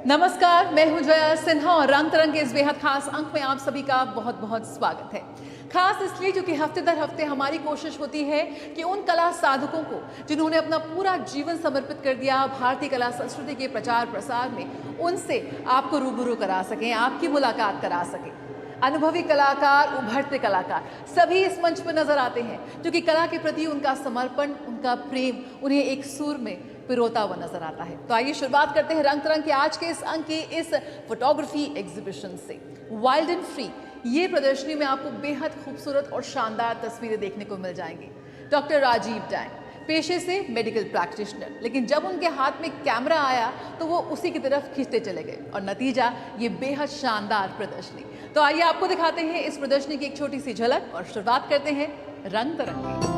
नमस्कार, मैं हूं जया सिन्हा और रंग तरंग के इस बेहद खास अंक में आप सभी का बहुत बहुत स्वागत है। खास इसलिए क्योंकि हफ्ते दर हफ्ते हमारी कोशिश होती है कि उन कला साधकों को जिन्होंने अपना पूरा जीवन समर्पित कर दिया भारतीय कला संस्कृति के प्रचार प्रसार में, उनसे आपको रूबरू करा सकें, आपकी मुलाकात करा सकें। अनुभवी कलाकार, उभरते कलाकार सभी इस मंच पर नजर आते हैं क्योंकि कला के प्रति उनका समर्पण, उनका प्रेम उन्हें एक सुर में पिरोता हुआ नजर आता है। तो आइए शुरुआत करते हैं रंग तरंग के आज के इस अंक की इस फोटोग्राफी एग्जीबिशन से। वाइल्ड एंड फ्री ये प्रदर्शनी में आपको बेहद खूबसूरत और शानदार तस्वीरें देखने को मिल जाएंगी। डॉक्टर राजीव डैंग पेशे से मेडिकल प्रैक्टिशनर, लेकिन जब उनके हाथ में कैमरा आया तो वो उसी की तरफ खींचते चले गए और नतीजा ये बेहद शानदार प्रदर्शनी। तो आइए आपको दिखाते हैं इस प्रदर्शनी की एक छोटी सी झलक और शुरुआत करते हैं रंग तरंग की।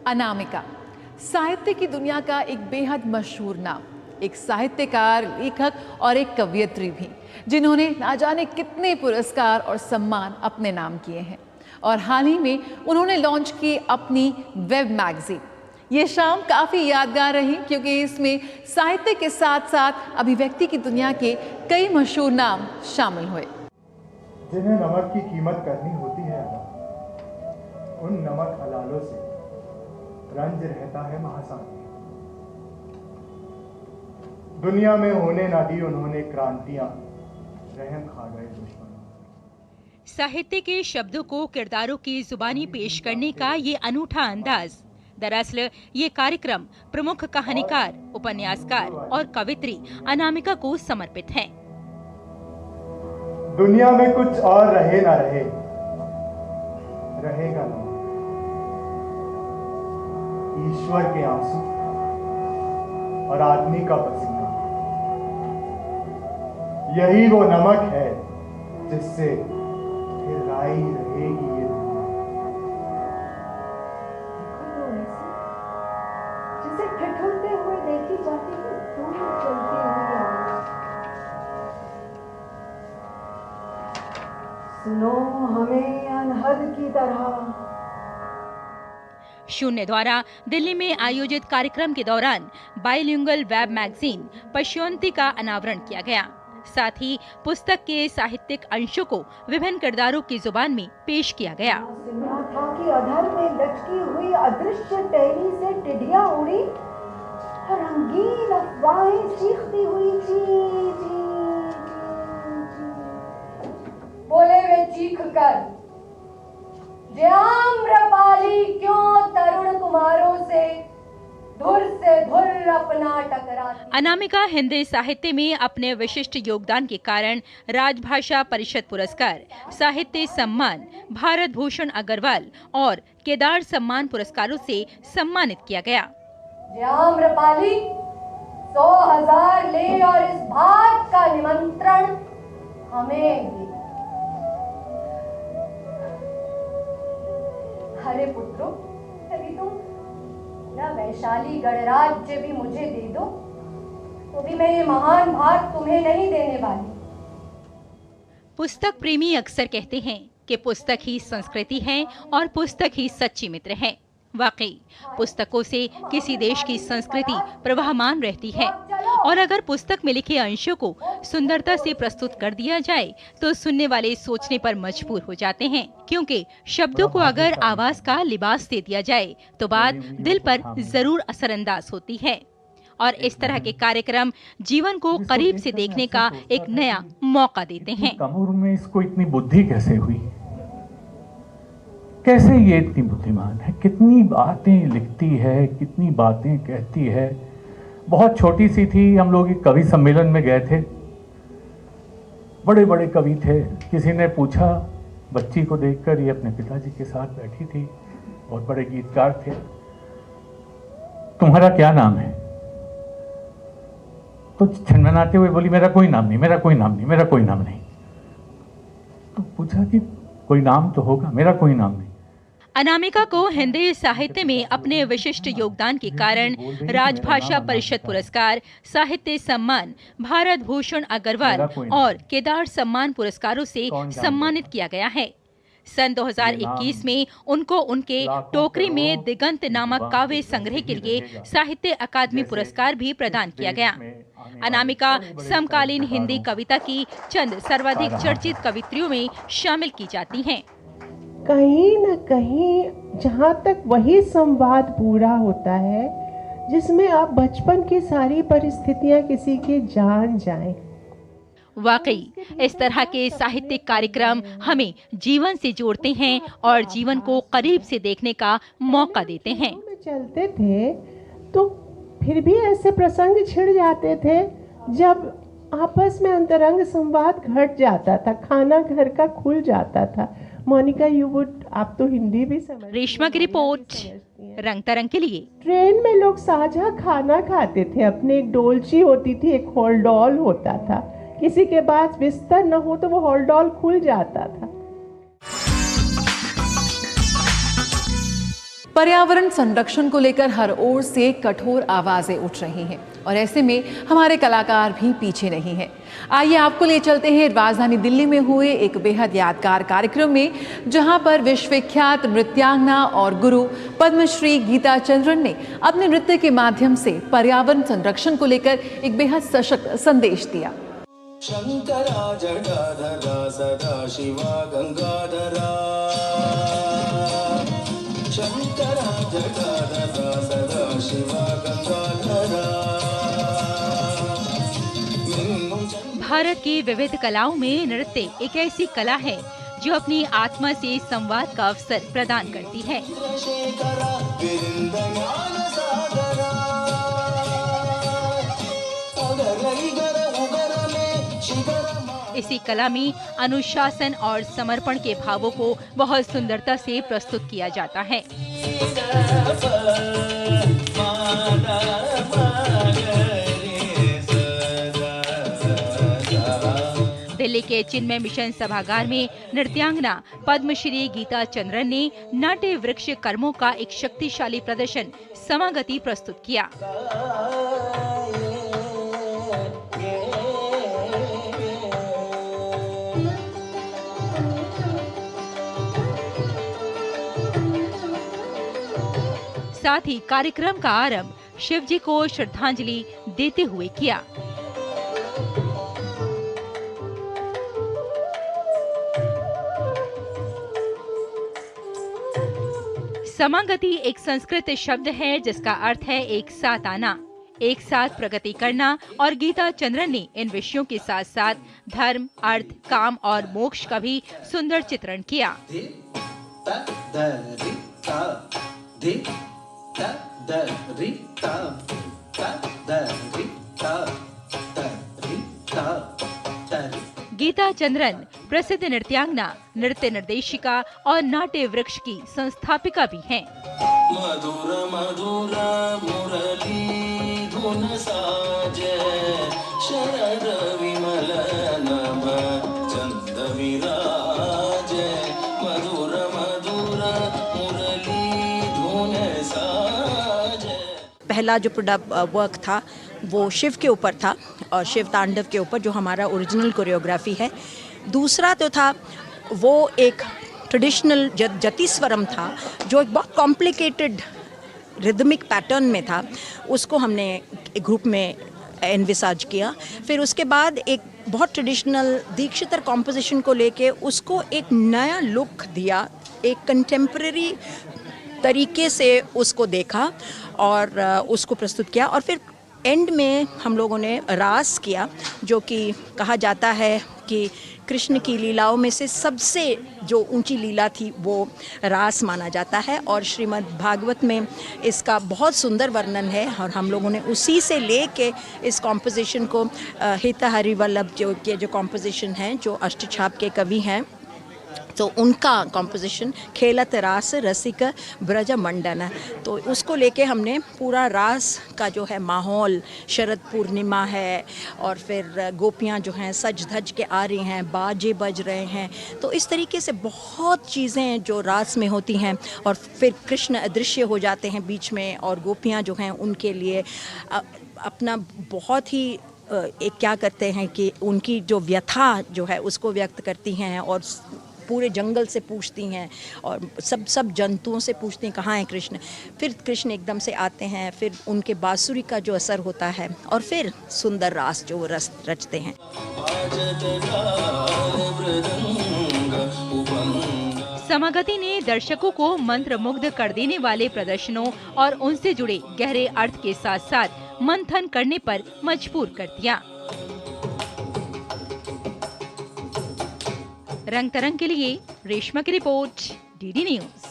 अनामिका साहित्य की दुनिया का एक बेहद मशहूर नाम, एक साहित्यकार, लेखक और एक कवयित्री भी, जिन्होंने ना जाने कितने पुरस्कार और सम्मान अपने नाम किए हैं। और हाल ही में उन्होंने लॉन्च की अपनी वेब मैगजीन। ये शाम काफ़ी यादगार रही क्योंकि इसमें साहित्य के साथ साथ अभिव्यक्ति की दुनिया के कई मशहूर नाम शामिल हुए। जिन्हें नमक की कीमत करनी होती है, उन नमक हलालों से रंज रहता है महासागर। दुनिया में होने ना दी उन्होंने क्रांतियां, रहम खा गए दुश्मन। साहित्य के शब्दों को किरदारों की जुबानी पेश करने का ये अनूठा अंदाज। दरअसल ये कार्यक्रम प्रमुख कहानीकार, उपन्यासकार और कवित्री अनामिका को समर्पित है। दुनिया में कुछ और रहे ना रहे, रहेगा ना ईश्वर के आंसू और आदमी का पसीना। यही वो नमक है जिससे फिर राई रहेगी ये जिसे ठिठुरते हुए देखी जाती है दूर चलती हुई आवाज। सुनो हमें अनहद की तरह। शून्य द्वारा दिल्ली में आयोजित कार्यक्रम के दौरान बाइलिंगुअल वेब मैगजीन पश्योंती का अनावरण किया गया। साथ ही पुस्तक के साहित्यिक अंशों को विभिन्न किरदारों की जुबान में पेश किया गया। सुना था कि अधर में लटकी हुई अदृश्य टहनी से टिड्डियां उड़ी, रंगीन अफवाहें चीखती हुई ची ची बोले वे चीख कर, आम्रपाली क्यों तरुण कुमारों से धुर अपना टकराती। अनामिका हिंदी साहित्य में अपने विशिष्ट योगदान के कारण राजभाषा परिषद पुरस्कार, साहित्य सम्मान, भारत भूषण अग्रवाल और केदार सम्मान पुरस्कारों से सम्मानित किया गया। आम्रपाली 100,000 ले और इस भाग का निमंत्रण हमें दे। अरे पुत्रों, यदि तुम ना वैशाली गणराज्य भी मुझे दे दो तो भी मैं ये महान भाग तुम्हें नहीं देने वाली। पुस्तक प्रेमी अक्सर कहते हैं कि पुस्तक ही संस्कृति है और पुस्तक ही सच्ची मित्र है। वाकई पुस्तकों से किसी देश की संस्कृति प्रवाहमान रहती है और अगर पुस्तक में लिखे अंशों को सुंदरता से प्रस्तुत कर दिया जाए तो सुनने वाले सोचने पर मजबूर हो जाते हैं, क्योंकि शब्दों को अगर आवाज का लिबास दे दिया जाए तो बात दिल पर जरूर असरअंदाज होती है। और इस तरह के कार्यक्रम जीवन को करीब से देखने का एक नया मौका देते हैं। कम उम्र में इसको इतनी बुद्धि कैसे हुई? कैसे ये इतनी बुद्धिमान है? कितनी बातें लिखती है, कितनी बातें कहती है। बहुत छोटी सी थी, हम लोग एक कवि सम्मेलन में गए थे, बड़े बड़े कवि थे। किसी ने पूछा बच्ची को देखकर, ये अपने पिताजी के साथ बैठी थी, बहुत बड़े गीतकार थे, तुम्हारा क्या नाम है? तो छनमनाते हुए बोली मेरा कोई नाम नहीं, मेरा कोई नाम नहीं, मेरा कोई नाम नहीं। तो पूछा कि कोई नाम तो होगा, मेरा कोई नाम नहीं। अनामिका को हिंदी साहित्य में अपने विशिष्ट योगदान के कारण राजभाषा परिषद पुरस्कार, साहित्य सम्मान, भारत भूषण अग्रवाल और केदार सम्मान पुरस्कारों से सम्मानित किया गया है। सन 2021 में उनको उनके टोकरी में दिगंत नामक काव्य संग्रह के लिए साहित्य अकादमी पुरस्कार भी प्रदान किया गया। अनामिका समकालीन हिंदी कविता की चंद सर्वाधिक चर्चित कवित्रियों में शामिल की जाती हैं। कहीं न कहीं जहाँ तक वही संवाद पूरा होता है जिसमें आप बचपन की सारी परिस्थितियाँ किसी की जान जाएं। वाकई इस तरह के साहित्यिक कार्यक्रम हमें जीवन से जोड़ते हैं और जीवन को करीब से देखने का मौका देते हैं। चलते थे तो फिर भी ऐसे प्रसंग छिड़ जाते थे जब आपस में अंतरंग संवाद घट जाता था, खाना घर का खुल जाता था। मोनिका आप तो हिंदी भी समझ। रेशमा की रिपोर्ट, रंग तरंग के लिए। ट्रेन में लोग साझा खाना खाते थे, अपने एक डोलची होती थी, एक हॉलडॉल होता था, किसी के पास बिस्तर न हो तो वो हॉलडॉल खुल जाता था। पर्यावरण संरक्षण को लेकर हर ओर से कठोर आवाजें उठ रही हैं और ऐसे में हमारे कलाकार भी पीछे नहीं हैं। आइए आपको ले चलते हैं राजधानी दिल्ली में हुए एक बेहद यादगार कार्यक्रम में, जहां पर विश्वविख्यात नृत्यांगना और गुरु पद्मश्री गीता चंद्रन ने अपने नृत्य के माध्यम से पर्यावरण संरक्षण को लेकर एक बेहद सशक्त संदेश दिया। शंकरा जटाधरा सदा शिवा गंगाधरा, शंकरा जटाधरा सदा शिवा गंगाधरा। भारत की विविध कलाओं में नृत्य एक ऐसी कला है जो अपनी आत्मा से संवाद का अवसर प्रदान करती है। इसी कला में अनुशासन और समर्पण के भावों को बहुत सुंदरता से प्रस्तुत किया जाता है। दिल्ली के चिन्मय मिशन सभागार में नृत्यांगना पद्मश्री गीता चंद्रन ने नाट्य वृक्ष कर्मों का एक शक्तिशाली प्रदर्शन समागति प्रस्तुत किया। साथ ही कार्यक्रम का आरंभ शिव जी को श्रद्धांजलि देते हुए किया। समागति एक संस्कृत शब्द है जिसका अर्थ है एक साथ आना, एक साथ प्रगति करना, और गीता चंद्रन ने इन विषयों के साथ साथ धर्म, अर्थ, काम और मोक्ष का भी सुंदर चित्रण किया। गीता चंद्रन प्रसिद्ध नृत्यांगना, नृत्य निर्देशिका और नाट्य वृक्ष की संस्थापिका भी हैं। मधुर मधुर मुरली धुन साजे, शरद विमल नभ चंद विराजे। मधुर मधुर मुरली धुन साजे। पहला जो वर्क था वो शिव के ऊपर था और शिव तांडव के ऊपर, जो हमारा ओरिजिनल कोरियोग्राफी है। दूसरा तो था वो एक ट्रेडिशनल जतिस्वरम था, जो एक बहुत कॉम्प्लिकेटेड रिदमिक पैटर्न में था। उसको हमने एक ग्रुप में एनविसाज किया। फिर उसके बाद एक बहुत ट्रेडिशनल दीक्षितर कॉम्पोजिशन को लेके उसको एक नया लुक दिया, एक कंटेम्प्रेरी तरीके से उसको देखा और उसको प्रस्तुत किया। और फिर एंड में हम लोगों ने रास किया, जो कि कहा जाता है कि कृष्ण की लीलाओं में से सबसे जो ऊंची लीला थी वो रास माना जाता है। और श्रीमद् भागवत में इसका बहुत सुंदर वर्णन है और हम लोगों ने उसी से लेके इस कॉम्पोजिशन को हित हरि वल्लभ जो के जो कॉम्पोजिशन हैं, जो अष्टछाप के कवि हैं, तो उनका कॉम्पोजिशन खेलत रास रसिक ब्रज मंडन, तो उसको लेके हमने पूरा रास का जो है माहौल, शरद पूर्णिमा है और फिर गोपियाँ जो हैं सज धज के आ रही हैं, बाजे बज रहे हैं, तो इस तरीके से बहुत चीज़ें जो रास में होती हैं। और फिर कृष्ण अदृश्य हो जाते हैं बीच में और गोपियाँ जो हैं उनके लिए अपना बहुत ही एक क्या करते हैं कि उनकी जो व्यथा जो है उसको व्यक्त करती हैं और पूरे जंगल से पूछती हैं और सब जंतुओं से पूछती हैं कहाँ हैं कृष्ण। फिर कृष्ण एकदम से आते हैं, फिर उनके बांसुरी का जो असर होता है और फिर सुंदर रास जो रस रचते हैं। समागति ने दर्शकों को मंत्रमुग्ध कर देने वाले प्रदर्शनों और उनसे जुड़े गहरे अर्थ के साथ साथ मंथन करने पर मजबूर कर दिया। रंग तरंग के लिए रेशमा की रिपोर्ट, डीडी न्यूज।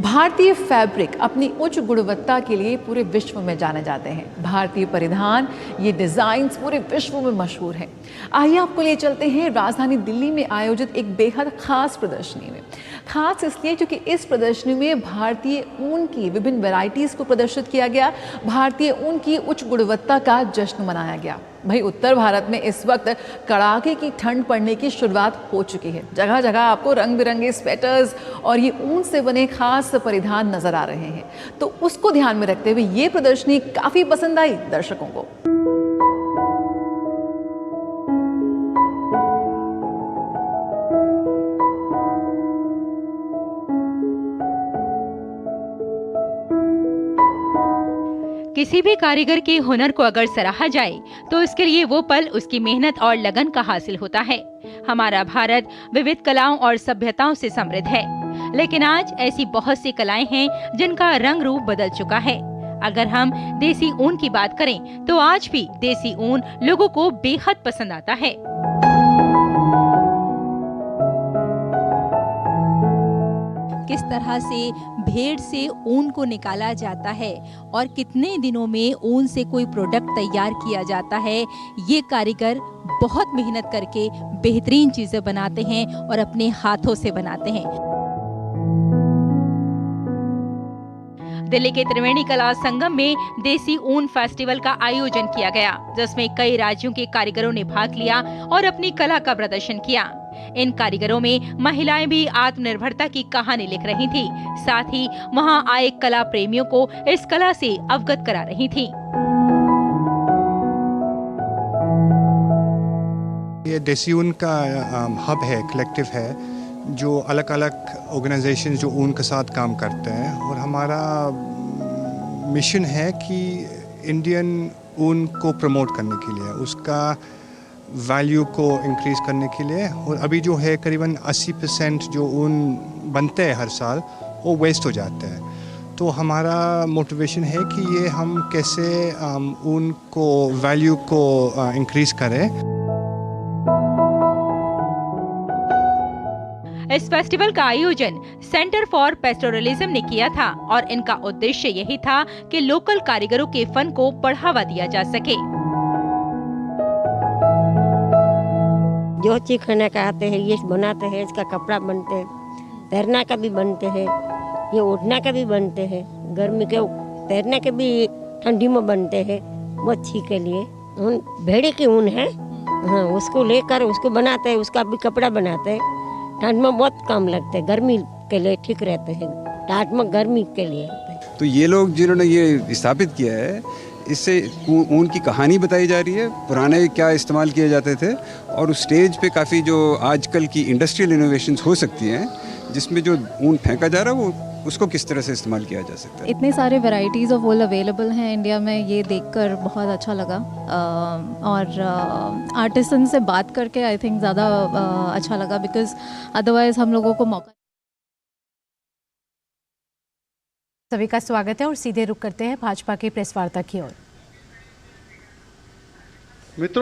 भारतीय फैब्रिक अपनी उच्च गुणवत्ता के लिए पूरे विश्व में जाने जाते हैं। भारतीय परिधान, ये डिजाइन्स पूरे विश्व में मशहूर हैं। आइए आपको ले चलते हैं राजधानी दिल्ली में आयोजित एक बेहद खास प्रदर्शनी में। खास इसलिए क्योंकि इस प्रदर्शनी में भारतीय ऊन की विभिन्न वैरायटीज को प्रदर्शित किया गया, भारतीय ऊन की उच्च गुणवत्ता का जश्न मनाया गया। भाई उत्तर भारत में इस वक्त कड़ाके की ठंड पड़ने की शुरुआत हो चुकी है। जगह जगह आपको रंग बिरंगे स्वेटर्स और ये ऊन से बने खास परिधान नजर आ रहे हैं, तो उसको ध्यान में रखते हुए ये प्रदर्शनी काफी पसंद आई दर्शकों को। किसी भी कारीगर के हुनर को अगर सराहा जाए तो इसके लिए वो पल उसकी मेहनत और लगन का हासिल होता है। हमारा भारत विविध कलाओं और सभ्यताओं से समृद्ध है, लेकिन आज ऐसी बहुत सी कलाएं हैं जिनका रंग रूप बदल चुका है। अगर हम देसी ऊन की बात करें तो आज भी देसी ऊन लोगों को बेहद पसंद आता है। किस तरह से भेड़ से ऊन को निकाला जाता है और कितने दिनों में ऊन से कोई प्रोडक्ट तैयार किया जाता है, ये कारीगर बहुत मेहनत करके बेहतरीन चीजें बनाते हैं और अपने हाथों से बनाते हैं। दिल्ली के त्रिवेणी कला संगम में देसी ऊन फेस्टिवल का आयोजन किया गया, जिसमें कई राज्यों के कारीगरों ने भाग लिया और अपनी कला का प्रदर्शन किया। इन कारीगरों में महिलाएं भी आत्मनिर्भरता की कहानी लिख रही थी, साथ ही वहां आए कला प्रेमियों को इस कला से अवगत करा रही थी। ये देसी ऊन का हब है, कलेक्टिव है, जो अलग अलग ऑर्गेनाइजेशन जो ऊन के साथ काम करते हैं, और हमारा मिशन है कि इंडियन ऊन को प्रमोट करने के लिए, उसका वैल्यू को इंक्रीज़ करने के लिए। और अभी जो है करीबन 80% जो ऊन बनते हैं हर साल वो वेस्ट हो जाते हैं। तो हमारा मोटिवेशन है कि ये हम कैसे ऊन को वैल्यू को इंक्रीज़ करें। इस फेस्टिवल का आयोजन सेंटर फॉर पेस्टोरलिज्म ने किया था और इनका उद्देश्य यही था कि लोकल कारीगरों के फन को बढ़ावा दिया जा सके। जो चीज खाना का आते हैं ये बनाते हैं, इसका कपड़ा बनते हैं, तैरना का भी बनते हैं, ये ओढ़ना का भी बनते हैं, गर्मी के तैरने के भी ठंडी में बनते हैं, मच्छी के लिए। ऊन भेड़े की ऊन है, हाँ, उसको लेकर उसको बनाते हैं, उसका भी कपड़ा बनाते हैं। ठंड में बहुत काम लगते हैं, गर्मी के लिए ठीक रहते हैं, ठंड में गर्मी के लिए। तो ये लोग जिन्होंने ये स्थापित किया है, इससे ऊन की कहानी बताई जा रही है, पुराने क्या इस्तेमाल किए जाते थे, और उस स्टेज पे काफ़ी जो आजकल की इंडस्ट्रियल इनोवेशंस हो सकती हैं, जिसमें जो ऊन फेंका जा रहा है वो उसको किस तरह से इस्तेमाल किया जा सकता है। इतने सारे वैरायटीज़ ऑफ वूल अवेलेबल हैं इंडिया में, ये देखकर बहुत अच्छा लगा। और आर्टिसन से बात करके आई थिंक ज़्यादा अच्छा लगा, बिकॉज अदरवाइज हम लोगों को मौका। सभी का स्वागत है और सीधे रुख करते हैं भाजपा की प्रेस वार्ता की ओर।